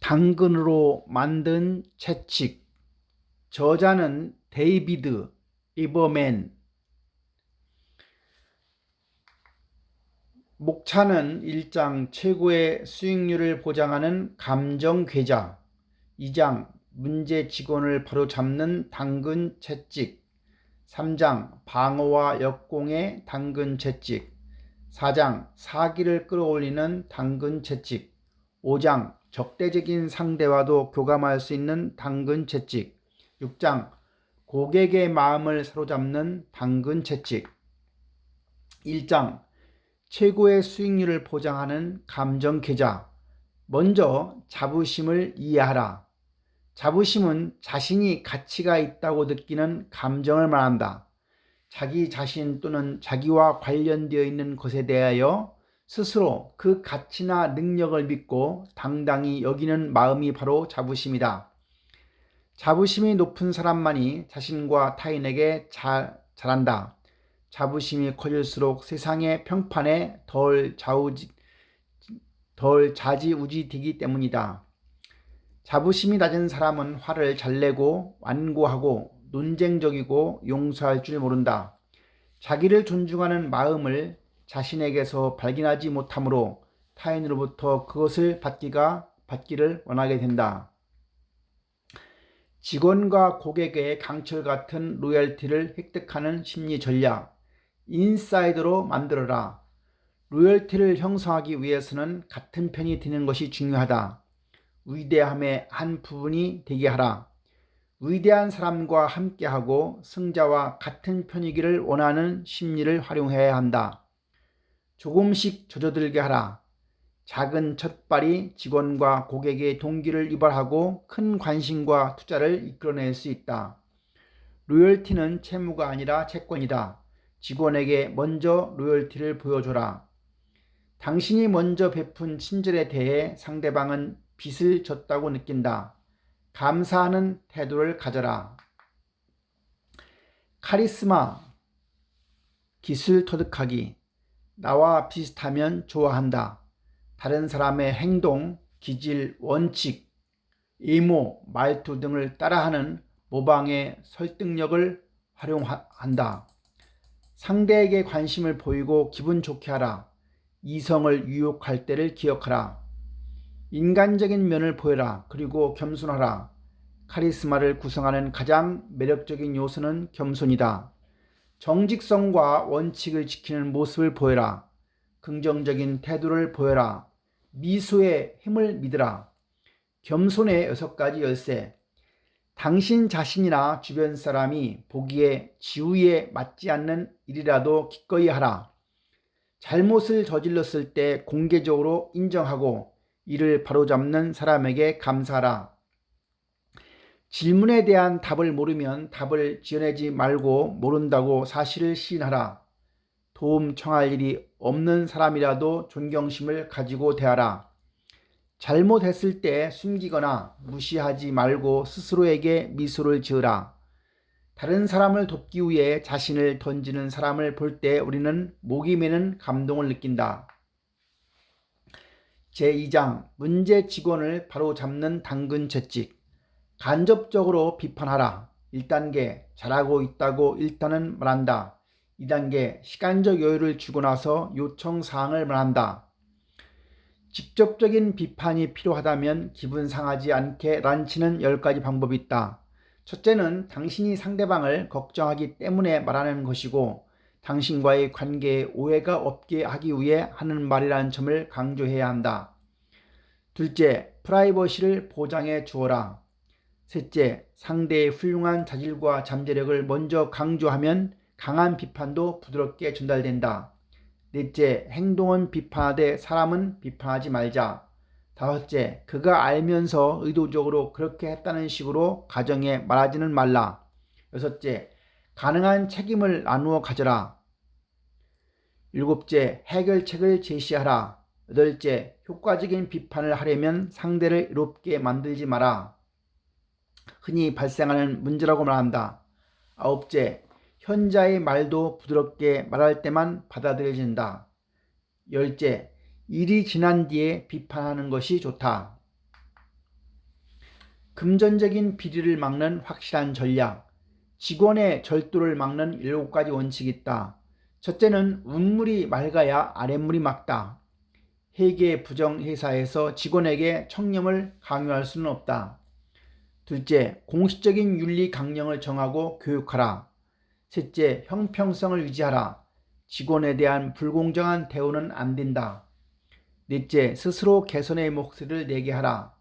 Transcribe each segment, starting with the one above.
당근으로 만든 채찍. 저자는 데이비드 리버맨. 목차는 1장 최고의 수익률을 보장하는 감정계좌, 2장 문제 직원을 바로잡는 당근 채찍, 3장 방어와 역공의 당근 채찍, 4장 사기를 끌어올리는 당근 채찍, 5장 적대적인 상대와도 교감할 수 있는 당근 채찍, 6장 고객의 마음을 사로잡는 당근 채찍. 1장 최고의 수익률을 보장하는 감정 계좌. 먼저 자부심을 이해하라. 자부심은 자신이 가치가 있다고 느끼는 감정을 말한다. 자기 자신 또는 자기와 관련되어 있는 것에 대하여 스스로 그 가치나 능력을 믿고 당당히 여기는 마음이 바로 자부심이다. 자부심이 높은 사람만이 자신과 타인에게 잘한다. 자부심이 커질수록 세상의 평판에 덜 좌지우지되기 때문이다. 자부심이 낮은 사람은 화를 잘 내고 완고하고 논쟁적이고 용서할 줄 모른다. 자기를 존중하는 마음을 자신에게서 발견하지 못하므로 타인으로부터 그것을 받기를 원하게 된다. 직원과 고객의 강철 같은 로열티를 획득하는 심리 전략. 인사이드로 만들어라. 로열티를 형성하기 위해서는 같은 편이 드는 것이 중요하다. 위대함의 한 부분이 되게 하라. 위대한 사람과 함께하고 승자와 같은 편이기를 원하는 심리를 활용해야 한다. 조금씩 젖어들게 하라. 작은 첫발이 직원과 고객의 동기를 유발하고 큰 관심과 투자를 이끌어낼 수 있다. 로열티는 채무가 아니라 채권이다. 직원에게 먼저 로열티를 보여줘라. 당신이 먼저 베푼 친절에 대해 상대방은 빚을 졌다고 느낀다. 감사하는 태도를 가져라. 카리스마, 기술 터득하기. 나와 비슷하면 좋아한다. 다른 사람의 행동, 기질, 원칙, 의모, 말투 등을 따라하는 모방의 설득력을 활용한다. 상대에게 관심을 보이고 기분 좋게 하라. 이성을 유혹할 때를 기억하라. 인간적인 면을 보여라. 그리고 겸손하라. 카리스마를 구성하는 가장 매력적인 요소는 겸손이다. 정직성과 원칙을 지키는 모습을 보여라. 긍정적인 태도를 보여라. 미소의 힘을 믿으라. 겸손의 6가지 열쇠. 당신 자신이나 주변 사람이 보기에 지위에 맞지 않는 일이라도 기꺼이 하라. 잘못을 저질렀을 때 공개적으로 인정하고 이를 바로잡는 사람에게 감사하라. 질문에 대한 답을 모르면 답을 지어내지 말고 모른다고 사실을 시인하라. 도움 청할 일이 없는 사람이라도 존경심을 가지고 대하라. 잘못했을 때 숨기거나 무시하지 말고 스스로에게 미소를 지으라. 다른 사람을 돕기 위해 자신을 던지는 사람을 볼 때 우리는 목이 메는 감동을 느낀다. 제2장 문제 직원을 바로잡는 당근 채찍. 간접적으로 비판하라. 1단계 잘하고 있다고 일단은 말한다. 2단계 시간적 여유를 주고 나서 요청사항을 말한다. 직접적인 비판이 필요하다면 기분 상하지 않게 란치는 10가지 방법이 있다. 첫째는 당신이 상대방을 걱정하기 때문에 말하는 것이고 당신과의 관계에 오해가 없게 하기 위해 하는 말이라는 점을 강조해야 한다. 둘째, 프라이버시를 보장해 주어라. 셋째, 상대의 훌륭한 자질과 잠재력을 먼저 강조하면 강한 비판도 부드럽게 전달된다. 넷째, 행동은 비판하되 사람은 비판하지 말자. 다섯째, 그가 알면서 의도적으로 그렇게 했다는 식으로 가정에 말하지는 말라. 여섯째, 가능한 책임을 나누어 가져라. 일곱째, 해결책을 제시하라. 여덟째, 효과적인 비판을 하려면 상대를 이롭게 만들지 마라. 흔히 발생하는 문제라고 말한다. 아홉째, 현자의 말도 부드럽게 말할 때만 받아들여진다. 열째, 일이 지난 뒤에 비판하는 것이 좋다. 금전적인 비리를 막는 확실한 전략. 직원의 절도를 막는 7가지 원칙이 있다. 첫째는 윗물이 맑아야 아랫물이 맑다. 회계 부정 회사에서 직원에게 청렴을 강요할 수는 없다. 둘째, 공식적인 윤리 강령을 정하고 교육하라. 셋째, 형평성을 유지하라. 직원에 대한 불공정한 대우는 안 된다. 넷째, 스스로 개선의 목소리를 내게 하라.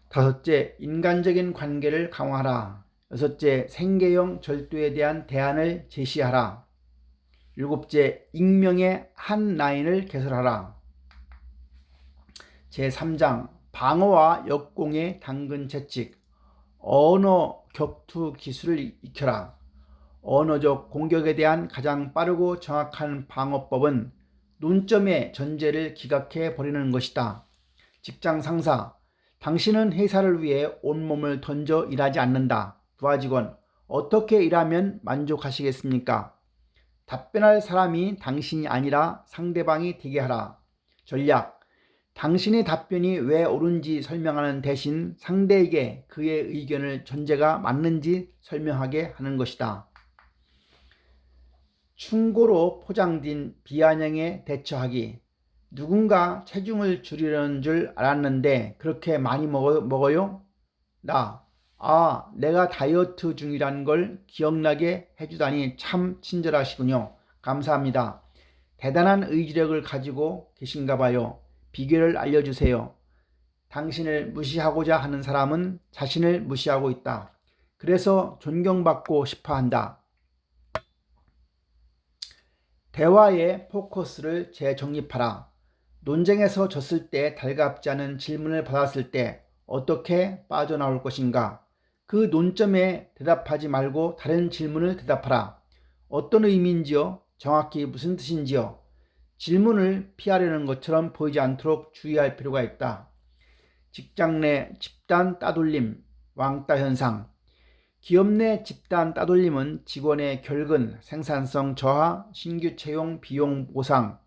다섯째, 인간적인 관계를 강화하라. 여섯째, 생계형 절도에 대한 대안을 제시하라. 일곱째, 익명의 한 라인을 개설하라. 제3장, 방어와 역공의 당근 채찍. 언어 격투 기술을 익혀라. 언어적 공격에 대한 가장 빠르고 정확한 방어법은 논점의 전제를 기각해 버리는 것이다. 직장 상사, 당신은 회사를 위해 온몸을 던져 일하지 않는다. 부하 직원, 어떻게 일하면 만족하시겠습니까? 답변할 사람이 당신이 아니라 상대방이 되게 하라. 전략, 당신의 답변이 왜 옳은지 설명하는 대신 상대에게 그의 의견을 전제가 맞는지 설명하게 하는 것이다. 충고로 포장된 비아냥에 대처하기. 누군가 체중을 줄이려는 줄 알았는데 그렇게 많이 먹어요? 내가 다이어트 중이라는 걸 기억나게 해주다니 참 친절하시군요. 감사합니다. 대단한 의지력을 가지고 계신가 봐요. 비결을 알려주세요. 당신을 무시하고자 하는 사람은 자신을 무시하고 있다. 그래서 존경받고 싶어 한다. 대화의 포커스를 재정립하라. 논쟁에서 졌을 때 달갑지 않은 질문을 받았을 때 어떻게 빠져나올 것인가? 그 논점에 대답하지 말고 다른 질문을 대답하라. 어떤 의미인지요? 정확히 무슨 뜻인지요? 질문을 피하려는 것처럼 보이지 않도록 주의할 필요가 있다. 직장 내 집단 따돌림, 왕따 현상. 기업 내 집단 따돌림은 직원의 결근, 생산성 저하, 신규 채용 비용 보상,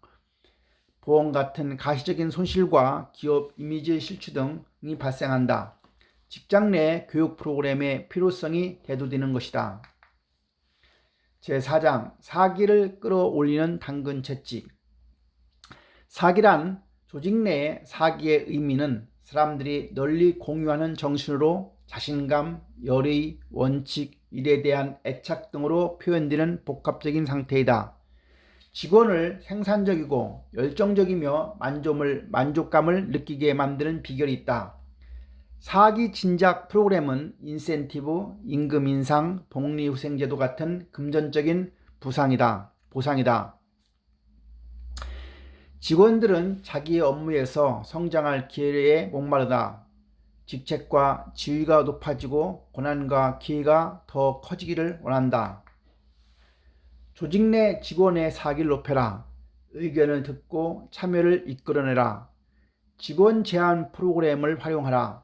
보험 같은 가시적인 손실과 기업 이미지 실추 등이 발생한다. 직장 내 교육 프로그램의 필요성이 대두되는 것이다. 제4장, 사기를 끌어올리는 당근 채찍. 사기란 조직 내의 사기의 의미는 사람들이 널리 공유하는 정신으로 자신감, 열의, 원칙, 일에 대한 애착 등으로 표현되는 복합적인 상태이다. 직원을 생산적이고 열정적이며 만족감을 느끼게 만드는 비결이 있다. 사기 진작 프로그램은 인센티브, 임금 인상, 복리후생제도 같은 금전적인 보상이다. 직원들은 자기의 업무에서 성장할 기회에 목마르다. 직책과 지위가 높아지고 권한과 기회가 더 커지기를 원한다. 조직 내 직원의 사기를 높여라. 의견을 듣고 참여를 이끌어내라. 직원 제한 프로그램을 활용하라.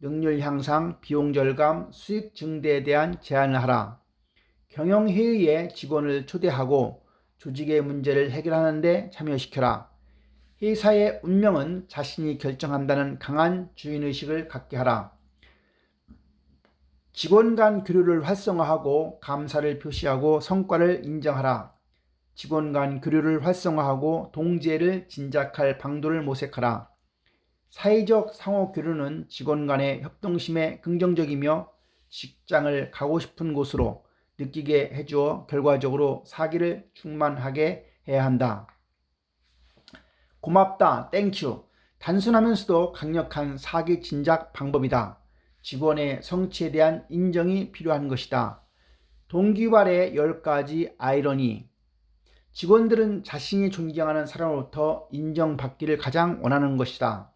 능률 향상, 비용 절감, 수익 증대에 대한 제안을 하라. 경영회의에 직원을 초대하고 조직의 문제를 해결하는 데 참여시켜라. 회사의 운명은 자신이 결정한다는 강한 주인의식을 갖게 하라. 직원 간 교류를 활성화하고 감사를 표시하고 성과를 인정하라. 직원 간 교류를 활성화하고 동지애를 진작할 방도를 모색하라. 사회적 상호 교류는 직원 간의 협동심에 긍정적이며 직장을 가고 싶은 곳으로 느끼게 해주어 결과적으로 사기를 충만하게 해야 한다. 고맙다, 땡큐. 단순하면서도 강력한 사기 진작 방법이다. 직원의 성취에 대한 인정이 필요한 것이다. 동기발의 10가지 아이러니. 직원들은 자신이 존경하는 사람으로부터 인정받기를 가장 원하는 것이다.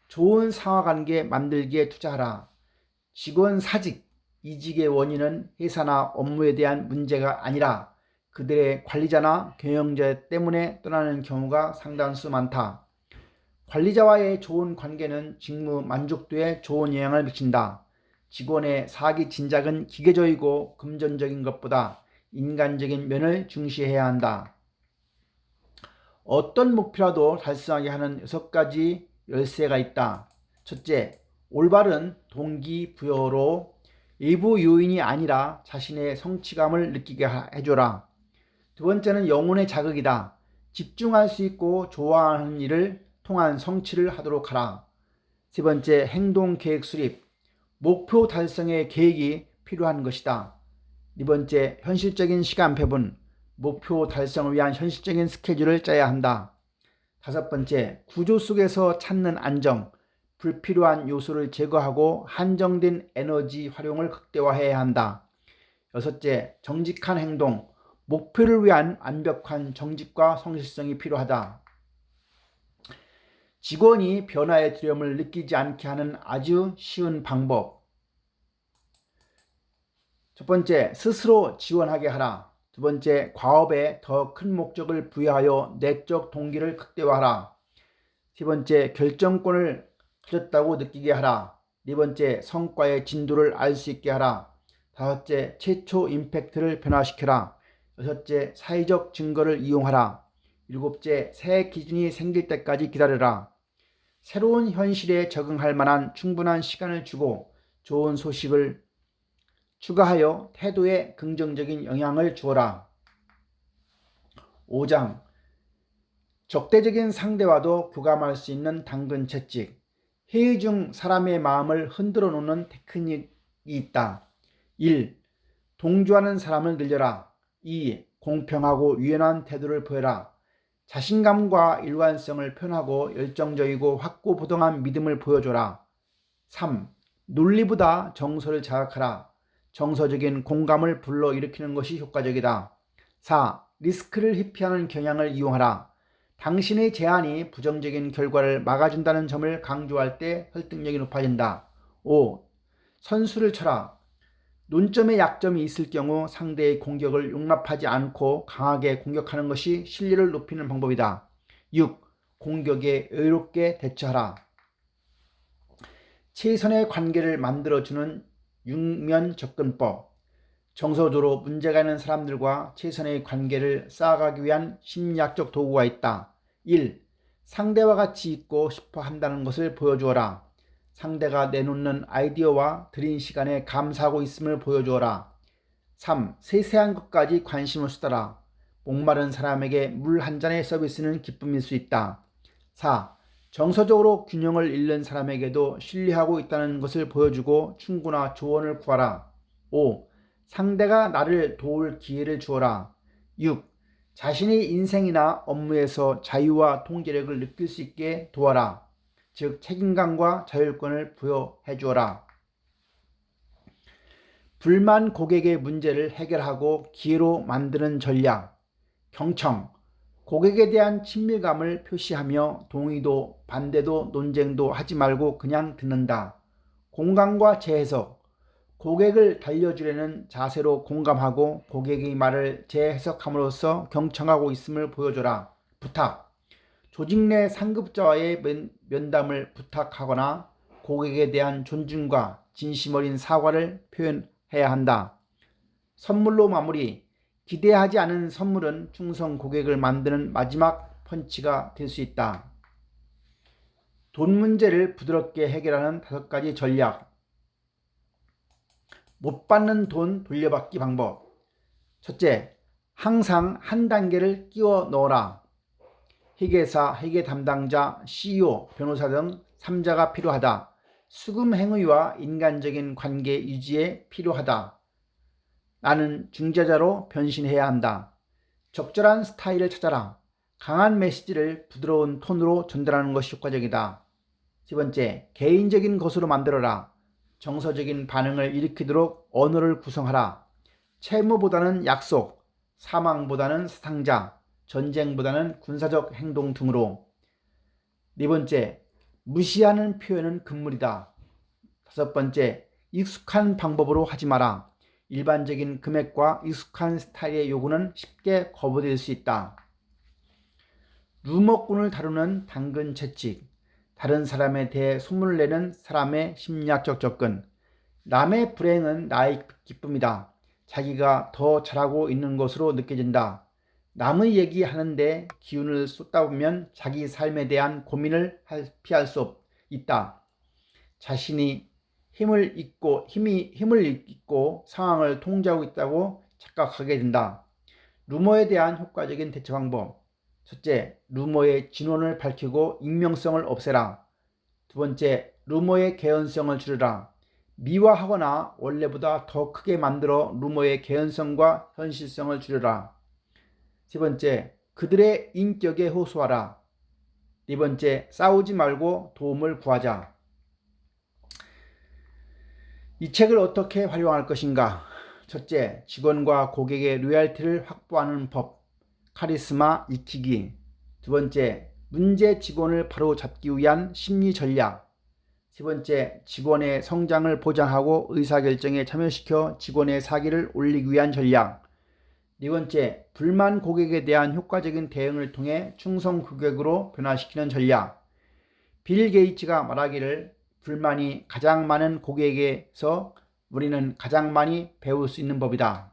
좋은 상하관계 만들기에 투자하라. 직원 사직, 이직의 원인은 회사나 업무에 대한 문제가 아니라 그들의 관리자나 경영자 때문에 떠나는 경우가 상당수 많다. 관리자와의 좋은 관계는 직무 만족도에 좋은 영향을 미친다. 직원의 사기 진작은 기계적이고 금전적인 것보다 인간적인 면을 중시해야 한다. 어떤 목표라도 달성하게 하는 6가지 열쇠가 있다. 첫째, 올바른 동기부여로 외부 요인이 아니라 자신의 성취감을 느끼게 해줘라. 두 번째는 영혼의 자극이다. 집중할 수 있고 좋아하는 일을 통한 성취를 하도록 하라. 세 번째, 행동 계획 수립. 목표 달성의 계획이 필요한 것이다. 네 번째, 현실적인 시간 배분. 목표 달성을 위한 현실적인 스케줄을 짜야 한다. 다섯 번째, 구조 속에서 찾는 안정. 불필요한 요소를 제거하고 한정된 에너지 활용을 극대화해야 한다. 여섯째, 정직한 행동. 목표를 위한 완벽한 정직과 성실성이 필요하다. 직원이 변화의 두려움을 느끼지 않게 하는 아주 쉬운 방법. 첫 번째, 스스로 지원하게 하라. 두 번째, 과업에 더 큰 목적을 부여하여 내적 동기를 극대화하라. 세 번째, 결정권을 가졌다고 느끼게 하라. 네 번째, 성과의 진도를 알 수 있게 하라. 다섯째, 최초 임팩트를 변화시켜라. 여섯째, 사회적 증거를 이용하라. 일곱째, 새 기준이 생길 때까지 기다려라. 새로운 현실에 적응할 만한 충분한 시간을 주고 좋은 소식을 추가하여 태도에 긍정적인 영향을 주어라. 5장, 적대적인 상대와도 교감할 수 있는 당근 채찍. 회의 중 사람의 마음을 흔들어 놓는 테크닉이 있다. 1. 동조하는 사람을 늘려라. 2. 공평하고 유연한 태도를 보여라. 자신감과 일관성을 표현하고 열정적이고 확고부동한 믿음을 보여줘라. 3. 논리보다 정서를 자극하라. 정서적인 공감을 불러일으키는 것이 효과적이다. 4. 리스크를 회피하는 경향을 이용하라. 당신의 제안이 부정적인 결과를 막아준다는 점을 강조할 때 설득력이 높아진다. 5. 선수를 쳐라. 논점에 약점이 있을 경우 상대의 공격을 용납하지 않고 강하게 공격하는 것이 신뢰를 높이는 방법이다. 6. 공격에 여유롭게 대처하라. 최선의 관계를 만들어주는 육면 접근법. 정서적으로 문제가 있는 사람들과 최선의 관계를 쌓아가기 위한 심리학적 도구가 있다. 1. 상대와 같이 있고 싶어 한다는 것을 보여주어라. 상대가 내놓는 아이디어와 들인 시간에 감사하고 있음을 보여주어라. 3. 세세한 것까지 관심을 쏟아라. 목마른 사람에게 물 한 잔의 서비스는 기쁨일 수 있다. 4. 정서적으로 균형을 잃는 사람에게도 신뢰하고 있다는 것을 보여주고 충고나 조언을 구하라. 5. 상대가 나를 도울 기회를 주어라. 6. 자신의 인생이나 업무에서 자유와 통제력을 느낄 수 있게 도와라. 즉 책임감과 자율권을 부여해 주어라. 불만 고객의 문제를 해결하고 기회로 만드는 전략. 경청. 고객에 대한 친밀감을 표시하며 동의도 반대도 논쟁도 하지 말고 그냥 듣는다. 공감과 재해석. 고객을 달려주려는 자세로 공감하고 고객의 말을 재해석함으로써 경청하고 있음을 보여줘라. 부탁. 조직 내 상급자와의 면담을 부탁하거나 고객에 대한 존중과 진심 어린 사과를 표현해야 한다. 선물로 마무리. 기대하지 않은 선물은 충성 고객을 만드는 마지막 펀치가 될 수 있다. 돈 문제를 부드럽게 해결하는 5가지 전략. 못 받는 돈 돌려받기 방법. 첫째, 항상 한 단계를 끼워 넣어라. 회계사, 회계 담당자, CEO, 변호사 등 3자가 필요하다. 수금 행위와 인간적인 관계 유지에 필요하다. 나는 중재자로 변신해야 한다. 적절한 스타일을 찾아라. 강한 메시지를 부드러운 톤으로 전달하는 것이 효과적이다. 세 번째, 개인적인 것으로 만들어라. 정서적인 반응을 일으키도록 언어를 구성하라. 채무보다는 약속, 사망보다는 사상자, 전쟁보다는 군사적 행동 등으로. 네 번째, 무시하는 표현은 금물이다. 다섯 번째, 익숙한 방법으로 하지 마라. 일반적인 금액과 익숙한 스타일의 요구는 쉽게 거부될 수 있다. 루머꾼을 다루는 당근 채찍. 다른 사람에 대해 소문을 내는 사람의 심리학적 접근. 남의 불행은 나의 기쁨이다. 자기가 더 잘하고 있는 것으로 느껴진다. 남의 얘기하는데 기운을 쏟다 보면 자기 삶에 대한 고민을 피할 수 있다. 자신이 힘을 잊고 상황을 통제하고 있다고 착각하게 된다. 루머에 대한 효과적인 대처 방법. 첫째, 루머의 진원을 밝히고 익명성을 없애라. 두 번째, 루머의 개연성을 줄여라. 미화하거나 원래보다 더 크게 만들어 루머의 개연성과 현실성을 줄여라. 세 번째, 그들의 인격에 호소하라. 네 번째, 싸우지 말고 도움을 구하자. 이 책을 어떻게 활용할 것인가? 첫째, 직원과 고객의 로열티를 확보하는 법, 카리스마 익히기. 두 번째, 문제 직원을 바로 잡기 위한 심리 전략. 세 번째, 직원의 성장을 보장하고 의사결정에 참여시켜 직원의 사기를 올리기 위한 전략. 네 번째, 불만 고객에 대한 효과적인 대응을 통해 충성 고객으로 변화시키는 전략. 빌 게이츠가 말하기를 불만이 가장 많은 고객에게서 우리는 가장 많이 배울 수 있는 법이다.